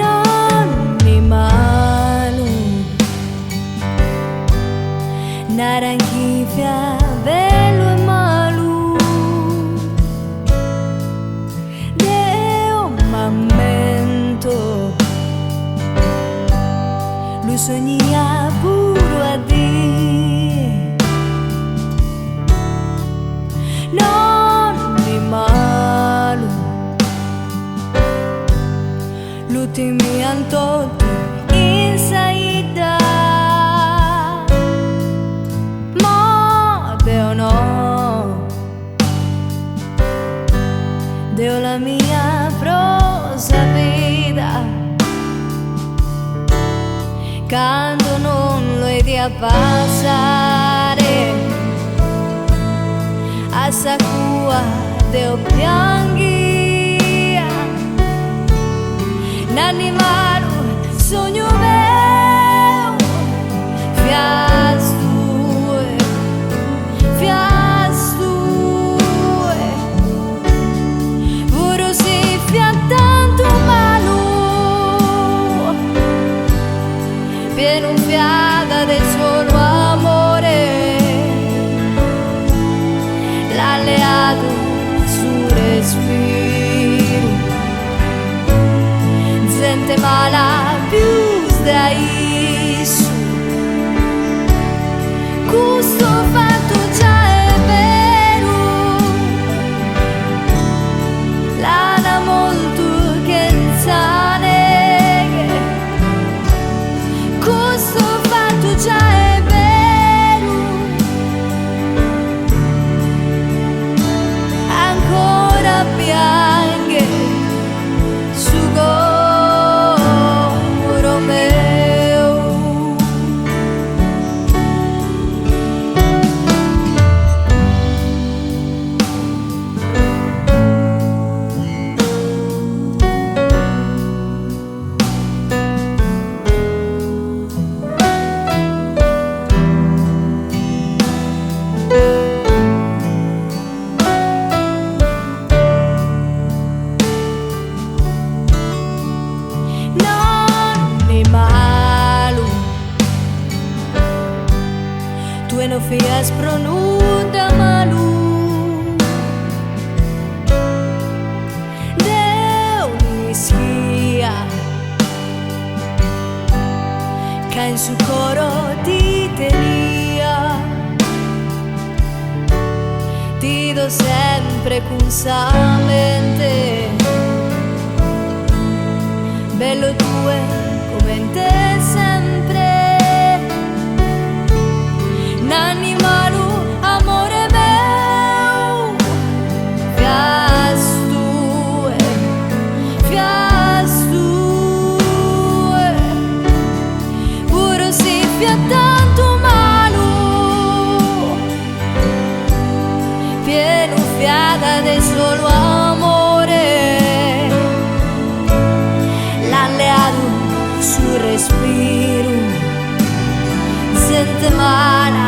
non ni malu naranjifia velo e malu de un momento lui sogna puro a di non ni malu l'ultimi antoti in saída Deu no Deu la mia prosa vida quando non lo vedi a passare a sacua Deu piangia n'animalo sogno meu fias tue vuro si fia tanto malu pieno fiada del solo amore l'alleato su respiro gente mala più da isso questo fatto già è vero l'ana molto che insane questo fatto già è vero ancora piange su coro meu tu no fias pronunda malu Deu niskia ca in su coro ti tenia ti do sempre con sa mente bello tue come in te sempre n'animalu amore meu fias tue puro si fia tanto malu pieno fiada del solo amore l'alleato su respiro gente mala